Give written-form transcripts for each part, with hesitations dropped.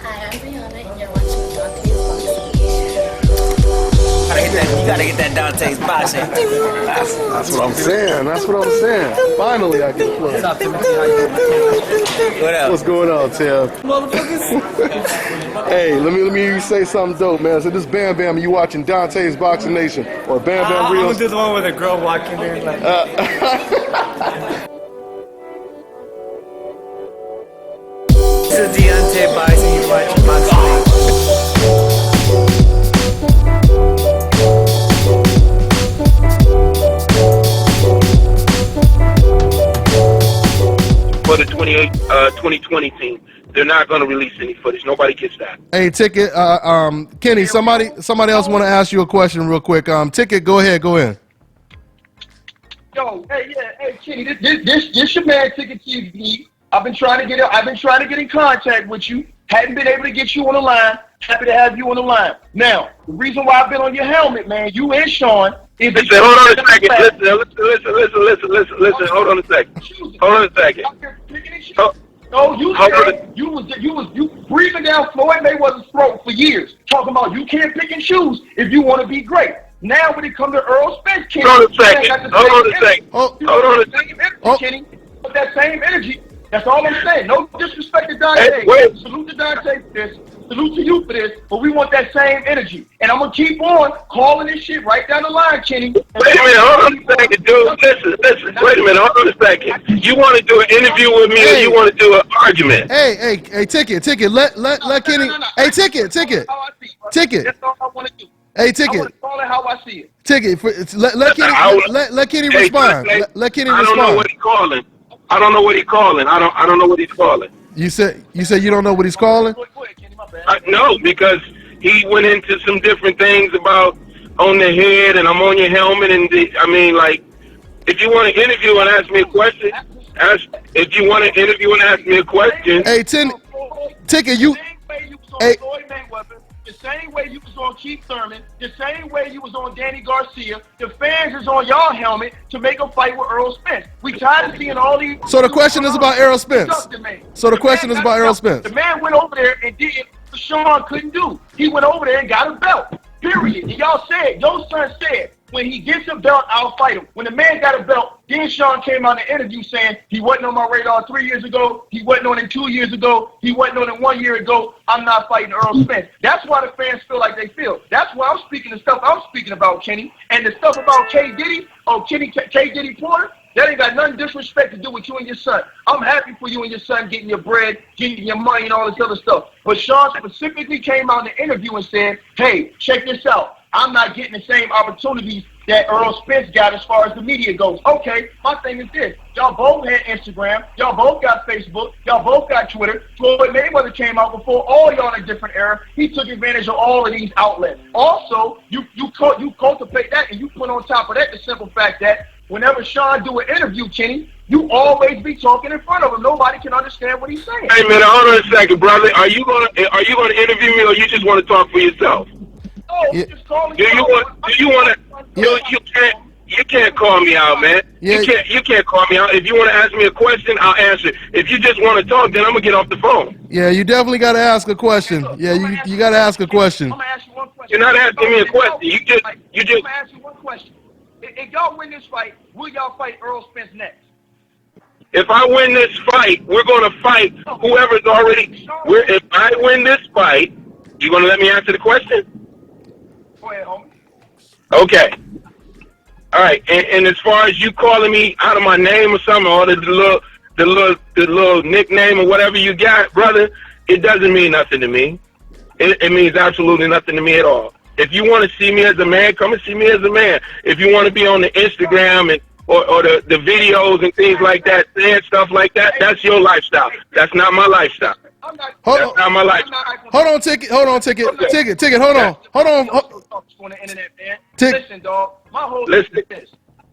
Hi, I'm Brianna, and you're watching Dante's You gotta get that Dante's boxing. That's what I'm saying. That's what I'm saying. Finally, I get plugged. What's up, Timothy? How you doing? What up? What's going on, Tim? Hey, let me hear you say something dope, man. So this Bam Bam, you watching Dante's Boxing Nation or Bam Bam I'm Reels? gonna do the one with a girl walking in. Like, this is Deontay Boxing. You're watching Boxing Nation. For the 2020 team, they're not going to release any footage. Nobody gets that. Hey, Ticket. Kenny, somebody else want to ask you a question real quick. Ticket, go ahead, go in. Yo, hey, Kenny, this your man, Ticket TV. I've been trying to get in contact with you. Hadn't been able to get you on the line. Happy to have you on the line. Now, the reason why I've been on your helmet, man, you and Sean, is Listen, hold on a second. Listen. Hold on a second. No, you breathing down Floyd Mayweather's throat for years, talking about you can't pick and choose if you want to be great. Now when it comes to Earl Spence, Kenny, Hold on a second. Kenny, with that same energy. That's all I'm saying. No disrespect to Dante. Hey, wait. Salute to Dante for this. Salute to you for this. But we want that same energy. And I'm going to keep on calling this shit right down the line, Kenny. Wait a minute, hold on a second, dude. Listen. Wait a minute, hold on a second. You want to do an interview with me or you want to do an argument? Hey, Ticket. Let Kenny. Hey, Ticket. That's all I want to do. Hey, I Ticket. want to call it how I see it. Ticket. Let Kenny Hey, respond. listen, Let Kenny I don't know what he's calling. I don't know what he's calling. You said you don't know what he's calling? Go ahead, Kenny, my bad. No, because he went into some different things about on the head and I'm on your helmet and if you want to interview and ask me a question, Hey, Ticket, you. Hey. The same way you was on Keith Thurman, the same way you was on Danny Garcia, the fans is on y'all helmet to make a fight with Earl Spence. We tired of seeing all these. So the question is about Errol Spence. The man went over there and did what Sean couldn't do. He went over there and got a belt. Period. And your son said, when he gets a belt, I'll fight him. When the man got a belt, then Sean came out in the interview saying he wasn't on my radar 3 years ago, he wasn't on it 2 years ago, he wasn't on it 1 year ago, I'm not fighting Earl Spence. That's why the fans feel like they feel. That's why I'm speaking the stuff I'm speaking about, Kenny. And the stuff about K. Diddy, K. Diddy Porter, that ain't got nothing disrespect to do with you and your son. I'm happy for you and your son getting your bread, getting your money and all this other stuff. But Sean specifically came out in the interview and said, hey, check this out. I'm not getting the same opportunities that Earl Spence got as far as the media goes. Okay, my thing is this. Y'all both had Instagram. Y'all both got Facebook. Y'all both got Twitter. Floyd Mayweather came out before all y'all in a different era. He took advantage of all of these outlets. Also, you cultivate that and you put on top of that the simple fact that whenever Sean do an interview, Kenny, you always be talking in front of him. Nobody can understand what he's saying. Hey man, hold on a second, brother. Are you gonna interview me or you just want to talk for yourself? You can't call me out, man. Yeah. You can't call me out. If you want to ask me a question, I'll answer. If you just want to talk, then I'm gonna get off the phone. Yeah, you definitely got to ask a question. Yeah, you got to ask a question. I'm gonna ask you one question. You're not asking me a question. You just. I'm gonna ask you one question. If y'all win this fight, will y'all fight Earl Spence next? If I win this fight, we're gonna fight whoever's already. If I win this fight, you gonna let me answer the question? Go ahead, homie. Okay. All right. And as far as you calling me out of my name or something, or the little nickname or whatever you got, brother, it doesn't mean nothing to me. It means absolutely nothing to me at all. If you want to see me as a man, come and see me as a man. If you want to be on the Instagram and or the videos and things like that, saying stuff like that, that's your lifestyle. That's not my lifestyle. That's not my lifestyle. Hold on, Ticket. Hold on. Listen, dog. My whole thing is this.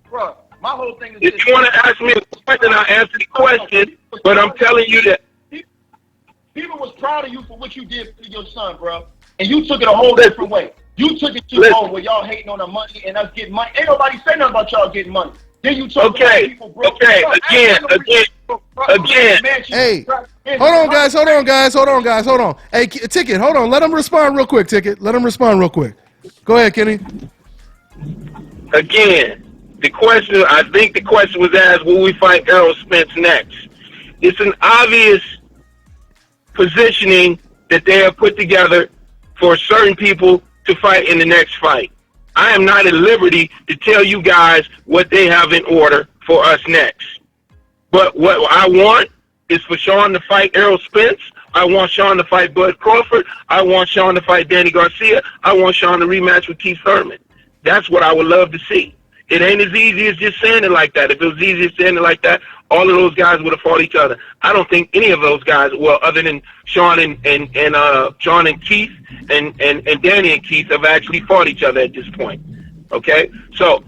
Bro, my whole thing is this. If you want to ask me a question, I'll answer the question, but I'm telling you that. People was proud of you for what you did for your son, bro. And you took it a whole different way. You took it too long where y'all hating on the money and us getting money. Ain't nobody say nothing about y'all getting money. Then you talk about people broke. Again. Again. Hey, hold on, guys. Hey, Ticket, hold on. Let him respond real quick, Ticket. Let him respond real quick. Go ahead, Kenny. Again, I think the question was asked, will we fight Errol Spence next? It's an obvious positioning that they have put together for certain people to fight in the next fight. I am not at liberty to tell you guys what they have in order for us next. But what I want is for Sean to fight Errol Spence. I want Sean to fight Bud Crawford. I want Sean to fight Danny Garcia. I want Sean to rematch with Keith Thurman. That's what I would love to see. It ain't as easy as just saying it like that. If it was easy as saying it like that, all of those guys would have fought each other. I don't think any of those guys, well, other than Sean and Sean and Keith and Danny and Keith have actually fought each other at this point. Okay? So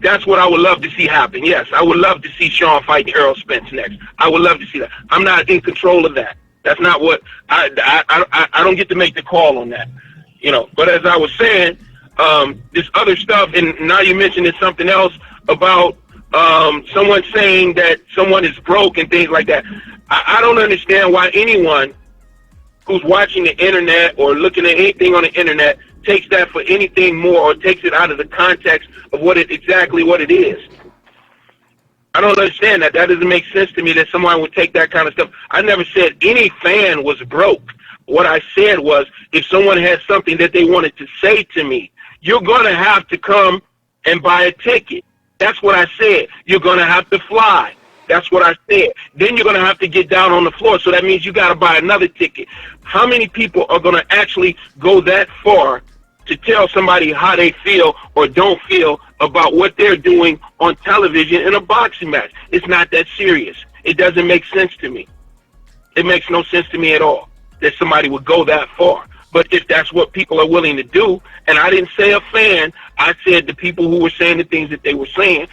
that's what I would love to see happen. Yes, I would love to see Sean fight Errol Spence next. I would love to see that. I'm not in control of that. That's not what I don't get to make the call on that. You know, but as I was saying, this other stuff, and now you mentioned it's something else about someone saying that someone is broke and things like that. I don't understand why anyone who's watching the internet or looking at anything on the internet takes that for anything more or takes it out of the context of exactly what it is. I don't understand that. That doesn't make sense to me that someone would take that kind of stuff. I never said any fan was broke. What I said was if someone had something that they wanted to say to me, you're going to have to come and buy a ticket. That's what I said. You're going to have to fly. That's what I said. Then you're going to have to get down on the floor. So that means you got to buy another ticket. How many people are going to actually go that far to tell somebody how they feel or don't feel about what they're doing on television in a boxing match? It's not that serious. It doesn't make sense to me. It makes no sense to me at all that somebody would go that far. But if that's what people are willing to do, and I didn't say a fan, I said the people who were saying the things that they were saying,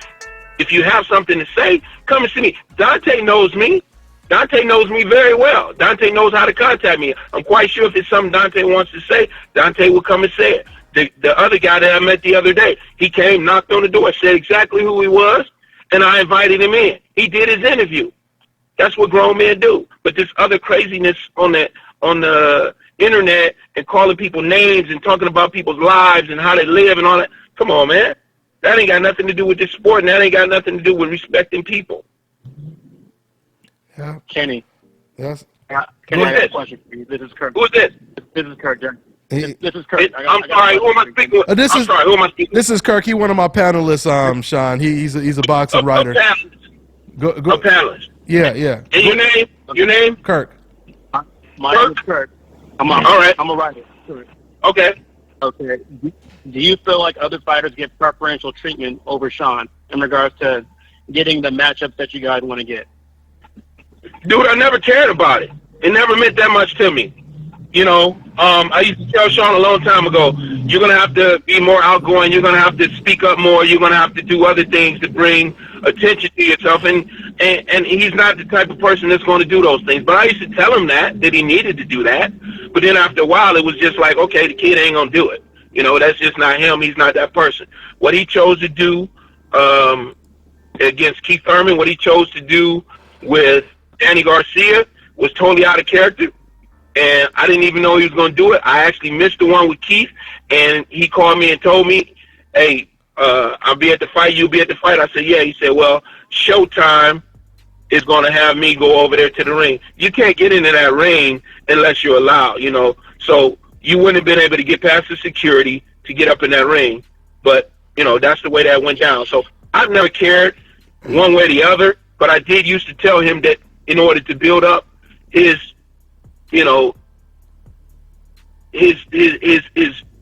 if you have something to say, come and see me. Dante knows me. Dante knows me very well. Dante knows how to contact me. I'm quite sure if it's something Dante wants to say, Dante will come and say it. The other guy that I met the other day, he came, knocked on the door, said exactly who he was, and I invited him in. He did his interview. That's what grown men do. But this other craziness on the internet and calling people names and talking about people's lives and how they live and all that, come on, man. That ain't got nothing to do with this sport, and that ain't got nothing to do with respecting people. Yeah. Kenny. Yes. Kenny, I got a question for you. This is Kurt. Who's this? This is Kurt, Jen. This is Kurt. I'm sorry. Who am I speaking with? I'm sorry. Who am I speaking with? This is Kirk. He's one of my panelists, Sean. He's a boxing writer. A panelist. Yeah. And your name? Your name? Kirk. My name is Kurt. All right. I'm a writer. Okay. Okay. Do you feel like other fighters get preferential treatment over Sean in regards to getting the matchups that you guys want to get? Dude, I never cared about it. It never meant that much to me. You know, I used to tell Sean a long time ago, you're going to have to be more outgoing. You're going to have to speak up more. You're going to have to do other things to bring attention to yourself. And he's not the type of person that's going to do those things. But I used to tell him that he needed to do that. But then after a while, it was just like, okay, the kid ain't going to do it. You know, that's just not him. He's not that person. What he chose to do against Keith Thurman, what he chose to do with Danny Garcia was totally out of character. And I didn't even know he was going to do it. I actually missed the one with Keith, and he called me and told me, hey, I'll be at the fight, you'll be at the fight. I said, yeah. He said, well, Showtime is going to have me go over there to the ring. You can't get into that ring unless you're allowed, you know. So you wouldn't have been able to get past the security to get up in that ring. But, you know, that's the way that went down. So I've never cared one way or the other, but I did used to tell him that in order to build up his, you know, his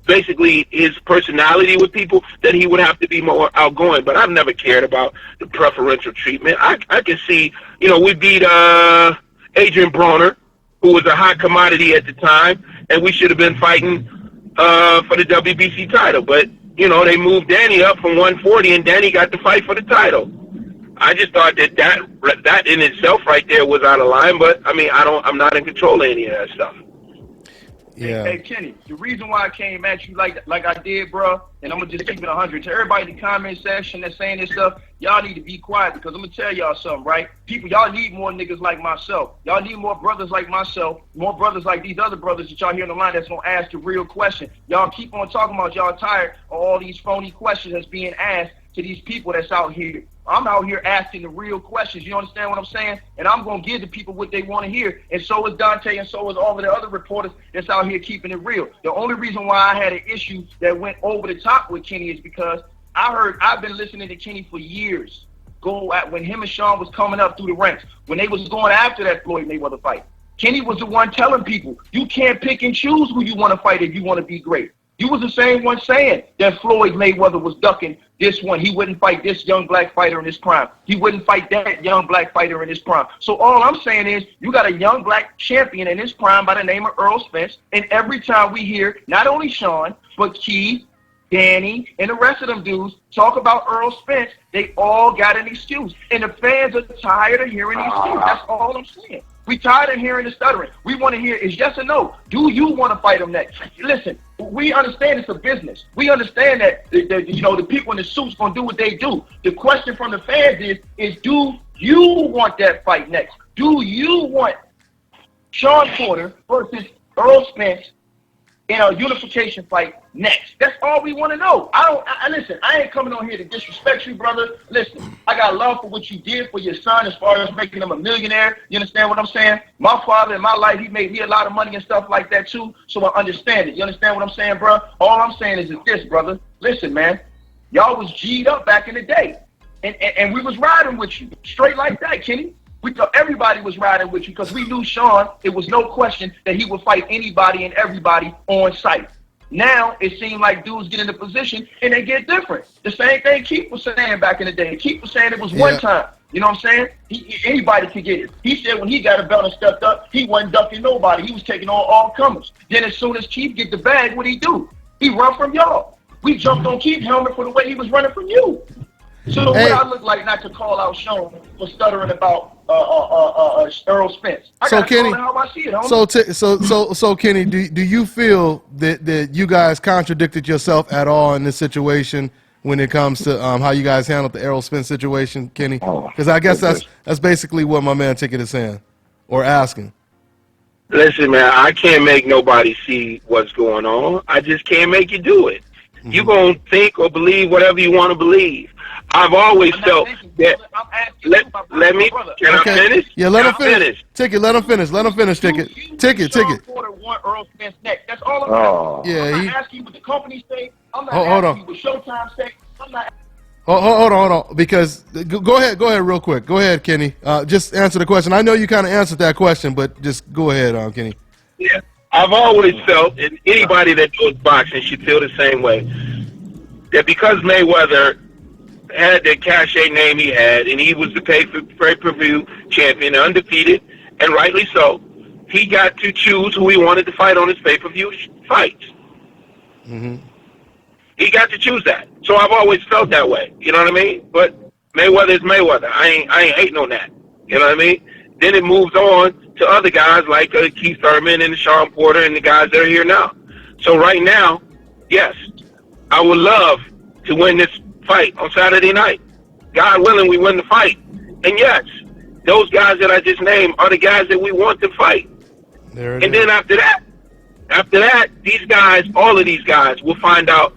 basically his personality with people, that he would have to be more outgoing. But I've never cared about the preferential treatment. I can see, you know, we beat Adrian Broner, who was a hot commodity at the time, and we should have been fighting for the WBC title. But, you know, they moved Danny up from 140, and Danny got to fight for the title. I just thought that in itself right there was out of line, but I mean, I'm not in control of any of that stuff. Yeah. Hey, Kenny, the reason why I came at you like I did, bro, and I'm gonna just keep it 100 to everybody in the comment section that's saying this stuff. Y'all need to be quiet because I'm gonna tell y'all something, right? People, y'all need more niggas like myself. Y'all need more brothers like myself, more brothers like these other brothers that y'all hear on the line that's gonna ask the real question. Y'all keep on talking about y'all tired of all these phony questions that's being asked to these people that's out here. I'm out here asking the real questions. You understand what I'm saying? And I'm going to give the people what they want to hear. And so is Dante, and so is all of the other reporters that's out here keeping it real. The only reason why I had an issue that went over the top with Kenny is because I've been listening to Kenny for years. When him and Sean was coming up through the ranks, when they was going after that Floyd Mayweather fight, Kenny was the one telling people, you can't pick and choose who you want to fight if you want to be great. You was the same one saying that Floyd Mayweather was ducking this one. He wouldn't fight this young black fighter in his prime. He wouldn't fight that young black fighter in his prime. So all I'm saying is you got a young black champion in his prime by the name of Earl Spence. And every time we hear not only Sean, but Keith, Danny, and the rest of them dudes talk about Earl Spence, they all got an excuse. And the fans are tired of hearing the excuse. That's all I'm saying. We tired of hearing the stuttering. We want to hear is yes or no. Do you want to fight him next? Listen, we understand it's a business. We understand that the people in the suits gonna do what they do. The question from the fans is do you want that fight next? Do you want Sean Porter versus Earl Spence in a unification fight next? That's all we want to know. Listen, I ain't coming on here to disrespect you, brother. Listen, I got love for what you did for your son as far as making him a millionaire. You understand what I'm saying? My father in my life, he made me a lot of money and stuff like that too, so I understand it. You understand what I'm saying, bro? All I'm saying is this, brother. Listen, man, y'all was G'd up back in the day, and we was riding with you, straight like that, Kenny. We thought everybody was riding with you because we knew Sean, it was no question that he would fight anybody and everybody on sight. Now it seemed like dudes get in a position and they get different. The same thing Keith was saying back in the day. Keith was saying it was one time. You know what I'm saying? Anybody could get it. He said when he got a belt and stepped up, he wasn't ducking nobody. He was taking on all comers. Then as soon as Keith get the bag, what'd he do? He run from y'all. We jumped on Keith's helmet for the way he was running from you. So what I look like not to call out Sean for stuttering about Earl Spence? So Kenny, how I see it, so Kenny, do you feel that you guys contradicted yourself at all in this situation when it comes to how you guys handled the Errol Spence situation, Kenny? Because I guess that's basically what my man Ticket is saying or asking. Listen, man, I can't make nobody see what's going on. I just can't make you do it. Mm-hmm. You gonna think or believe whatever you want to believe. I've always felt that. Let me. Can I finish? Yeah, let him finish. Ticket, let him finish. Let him finish. Ticket. Ticket. Want Earl Spence next? That's all I'm asking. Yeah, I'm not asking you what the company say. I'm not asking you what Showtime say. I'm not. Hold on. Because go ahead, real quick. Go ahead, Kenny. Just answer the question. I know you kind of answered that question, but just go ahead, Kenny. Yeah, I've always felt, and anybody that knows boxing should feel the same way, that because Mayweather had the cachet name he had, and he was the pay-per-view champion, undefeated, and rightly so, he got to choose who he wanted to fight on his pay-per-view fights. Mm-hmm. He got to choose that. So I've always felt that way. You know what I mean? But Mayweather is Mayweather. I ain't hating on that. You know what I mean? Then it moves on to other guys like Keith Thurman and Sean Porter and the guys that are here now. So right now, yes, I would love to win this fight on Saturday night. God willing, we win the fight. And yes, those guys that I just named are the guys that we want to fight. And then after that, these guys, all of these guys, will find out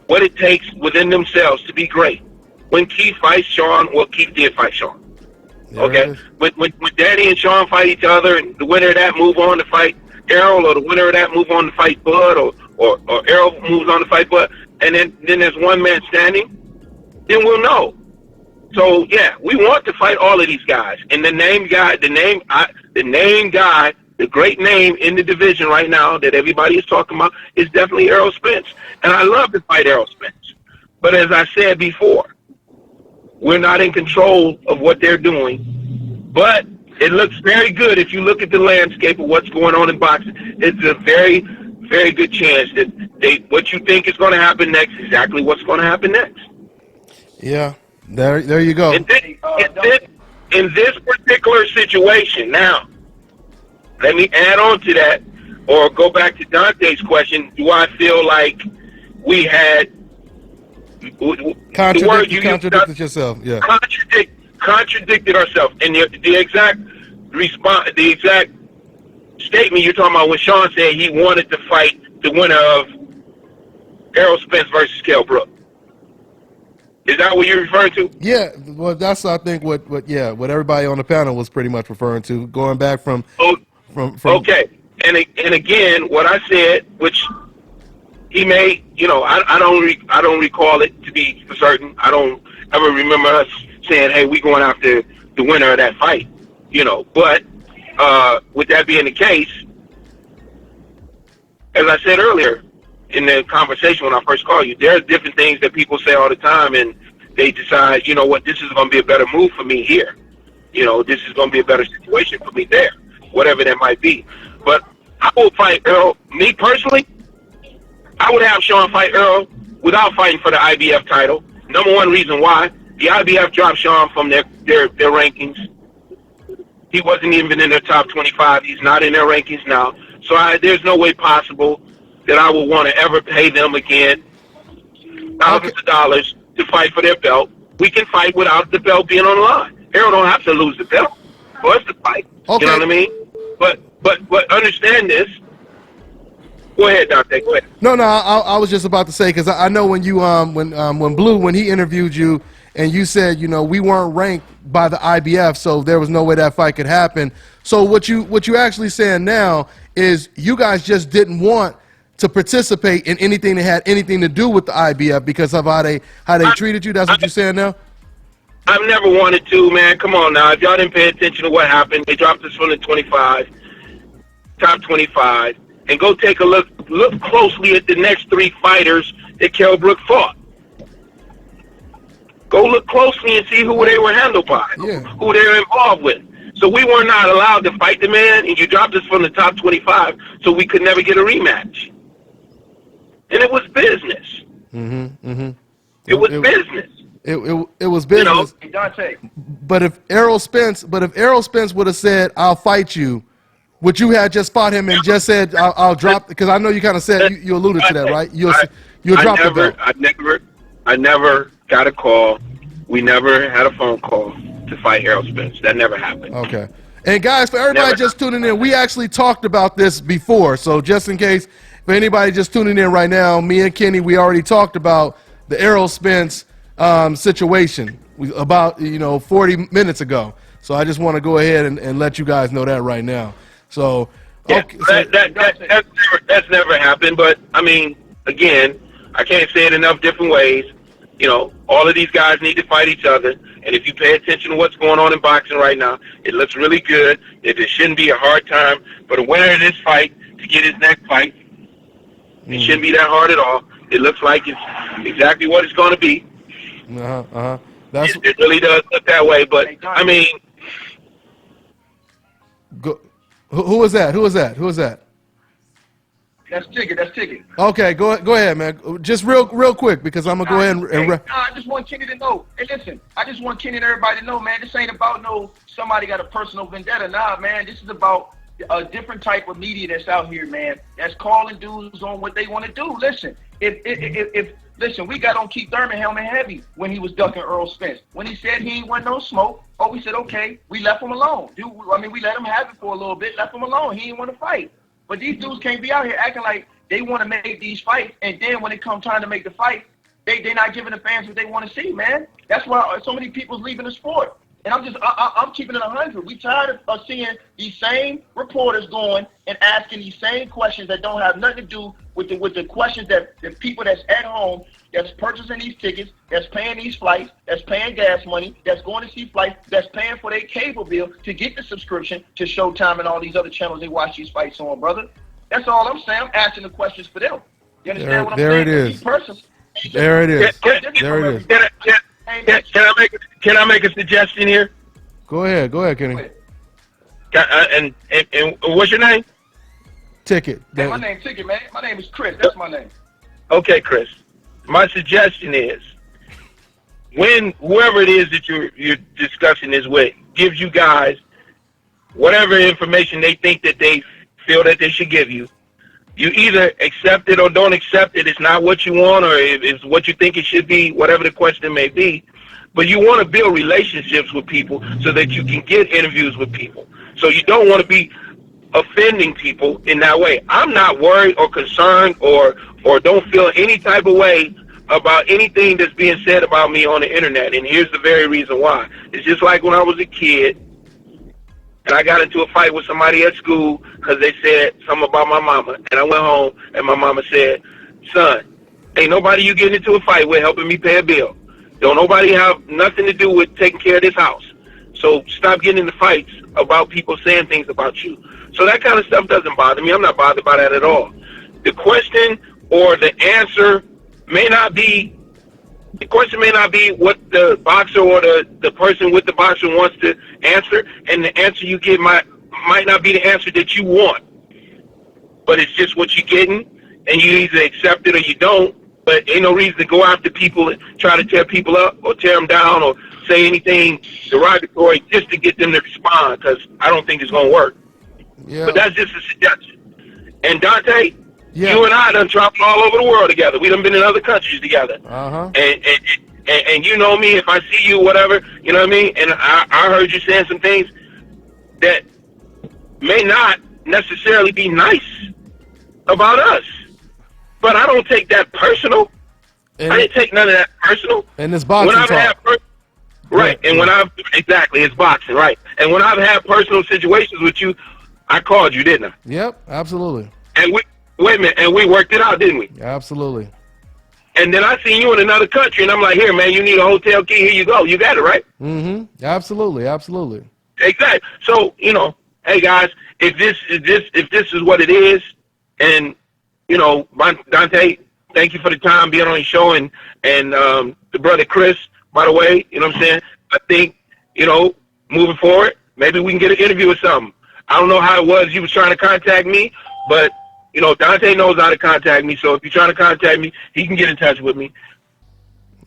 what it takes within themselves to be great. When Keith fights Sean, well, Keith did fight Sean. Okay? When Danny and Sean fight each other, and the winner of that move on to fight Errol, or the winner of that move on to fight Bud, or Errol moves on to fight Bud, and then there's one man standing, then we'll know. So yeah, we want to fight all of these guys. And the great name in the division right now that everybody is talking about is definitely Errol Spence. And I love to fight Errol Spence. But as I said before, we're not in control of what they're doing. But it looks very good if you look at the landscape of what's going on in boxing. It's a very, very good chance that what you think is going to happen next is exactly what's going to happen next. Yeah, there you go. In this particular situation, now, let me add on to that. or go back to Dante's question, do I feel like we had contradicted yourself? Yeah. Contradicted ourselves. And the exact response, the exact statement you're talking about when Sean said he wanted to fight the winner of Errol Spence versus Kell Brook. Is that what you're referring to? Yeah, well, that's I think what everybody on the panel was pretty much referring to, going back from. Okay, and again, what I said, which he may, I don't recall it to be for certain. I don't ever remember us saying, "Hey, we going after the winner of that fight," But with that being the case, as I said earlier in the conversation when I first called you, there's different things that people say all the time, and they decide, you know what, this is going to be a better move for me here. This is going to be a better situation for me there, whatever that might be. But I will fight Earl. Me personally, I would have Sean fight Earl without fighting for the IBF title. Number one reason why, the IBF dropped Sean from their rankings. He wasn't even in their top 25. He's not in their rankings now. So there's no way possible that I would want to ever pay them again thousands of dollars to fight for their belt. We can fight without the belt being on the line. Errol don't have to lose the belt for us to fight. Okay. You know what I mean? But understand this. Go ahead, Dante. Go ahead. No, I was just about to say, because I know when you when Blue, when he interviewed you and you said, we weren't ranked by the IBF, so there was no way that fight could happen. So what you actually saying now is you guys just didn't want to participate in anything that had anything to do with the IBF because of how they treated you. That's what you're saying now? I've never wanted to, man. Come on now. If y'all didn't pay attention to what happened, they dropped us from the top 25, and go take a look closely at the next three fighters that Kell Brook fought. Go look closely and see who they were handled by, who they were involved with. So we were not allowed to fight the man, and you dropped us from the top 25, so we could never get a rematch. And it was business. It was business. It was business. Dante. But if Errol Spence would have said, "I'll fight you," would you have just fought him and just said, "I'll drop"? Because I know you kind of said you alluded to that, right? You'll drop the belt. I never got a call. We never had a phone call to fight Errol Spence. That never happened. Okay. And guys, for everybody just tuning in, we actually talked about this before. So just in case, for anybody just tuning in right now, me and Kenny, we already talked about the Errol Spence situation about 40 minutes ago. So I just want to go ahead and let you guys know that right now. So, okay, that's never happened. But I mean, again, I can't say it enough different ways. All of these guys need to fight each other. And if you pay attention to what's going on in boxing right now, it looks really good. It shouldn't be a hard time for the winner of this fight to get his next fight. It shouldn't be that hard at all. It looks like it's exactly what it's going to be. It really does look that way. But I mean, who was that? That's Ticket. Okay, go ahead, man. Just real quick, because I'm gonna go ahead and. I just want Kenny to know. Hey, listen, I just want Kenny and everybody to know, man. This ain't about somebody got a personal vendetta. Nah, man. This is about a different type of media that's out here, man. That's calling dudes on what they want to do. Listen, listen, we got on Keith Thurman helmet heavy when he was ducking Earl Spence. When he said he ain't want no smoke, we said okay, we left him alone. We let him have it for a little bit, left him alone. He didn't want to fight. But these dudes can't be out here acting like they want to make these fights, and then when it comes time to make the fight, they're not giving the fans what they want to see, man. That's why so many people's leaving the sport. And I'm keeping it 100. We tired of seeing these same reporters going and asking these same questions that don't have nothing to do with the questions that the people that's at home, that's purchasing these tickets, that's paying these flights, that's paying gas money, that's going to see flights, that's paying for their cable bill to get the subscription to Showtime and all these other channels they watch these fights on, brother. That's all I'm saying. I'm asking the questions for them. You understand what I'm saying? There it is. There it is. There it is. Can I make a suggestion here? Go ahead, Kenny. And what's your name? Ticket. Hey, my name's Ticket, man. My name is Chris. That's my name. Okay, Chris. My suggestion is, when whoever it is that you're discussing this with gives you guys whatever information they think that they feel that they should give you, You either accept it or don't accept it. It's not what you want, or it's what you think it should be, whatever the question may be. But you want to build relationships with people so that you can get interviews with people. So you don't want to be offending people in that way. I'm not worried or concerned or don't feel any type of way about anything that's being said about me on the internet. And here's the very reason why. It's just like when I was a kid and I got into a fight with somebody at school because they said something about my mama. And I went home and my mama said, son, ain't nobody you getting into a fight with helping me pay a bill. Don't nobody have nothing to do with taking care of this house. So stop getting into fights about people saying things about you. So that kind of stuff doesn't bother me. I'm not bothered by that at all. The question or the answer may not be, the question may not be what the boxer or the person with the boxer wants to answer, and the answer you get might not be the answer that you want. But it's just what you're getting, and you either accept it or you don't. But ain't no reason to go after people and try to tear people up or tear them down or say anything derogatory just to get them to respond, because I don't think it's going to work. Yeah. But that's just a suggestion. And Dante, Yeah. you and I done traveled all over the world together. We done been in other countries together. Uh-huh. And you know me, if I see you, whatever, you know what I mean? And I heard you saying some things that may not necessarily be nice about us. But I don't take that personal. And, I didn't take none of that personal. and it's boxing talk. Right, and when I've, exactly, it's boxing, right. And when I've had personal situations with you, I called you, didn't I? Yep, absolutely. And wait a minute, and we worked it out, didn't we? Absolutely. And then I seen you in another country, and I'm like, here, man, you need a hotel key, here you go. You got it, right? Mm-hmm. Absolutely, absolutely. Exactly. So, you know, hey, guys, if this is what it is, and, you know, Dante, thank you for the time being on your show, and the brother Chris, by the way, you know what I'm saying? I think, you know, moving forward, maybe we can get an interview or something. I don't know how it was you was trying to contact me, but, you know, Dante knows how to contact me, so if you're trying to contact me, he can get in touch with me.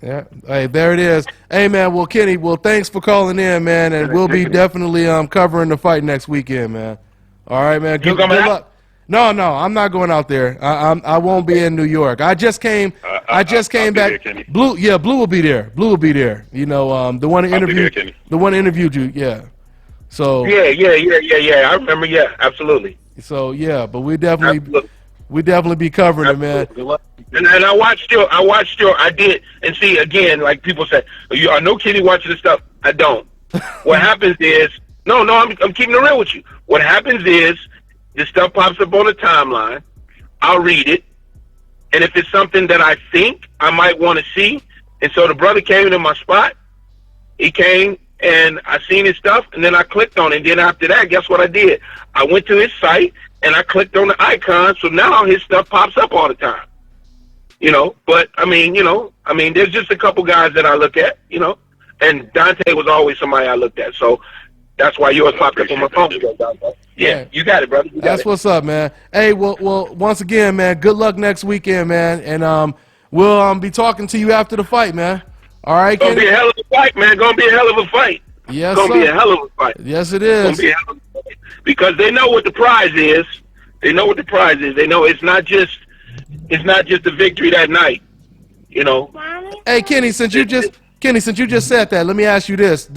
Yeah. Hey, there it is. Hey, man, well, Kenny, well, thanks for calling in, man, and we'll be definitely covering the fight next weekend, man. All right, man. Good luck. No, I'm not going out there. I won't be in New York. I just came back. There, Blue will be there. Blue will be there. You know, the one who interviewed, the one interviewed you. Yeah. So. Yeah. I remember. Yeah, absolutely. So yeah, but we definitely be covering it, man. And I watched your. I did. And see, again, like people say, I know Kenny watching this stuff. I don't. What happens is, no, I'm keeping it real with you. What happens is, this stuff pops up on the timeline. I'll read it. And if it's something that I think I might want to see, and so the brother came into my spot, he came and I seen his stuff, and then I clicked on it. And then after that, guess what I did? I went to his site and I clicked on the icon, so now his stuff pops up all the time. You know, but I mean, there's just a couple guys that I look at, you know, and Dante was always somebody I looked at. So that's why yours popped up on my phone. Yeah, you got it, brother. That's what's up, man. Hey, well, once again, man, good luck next weekend, man, and we'll be talking to you after the fight, man. All right, Kenny? Gonna be a hell of a fight, man. Gonna be a hell of a fight. Yes, gonna be a hell of a fight. Yes, it is. Gonna be a hell of a fight. Because they know what the prize is. They know what the prize is. They know it's not just a victory that night. You know. Hey, Kenny, since you just said that, let me ask you this.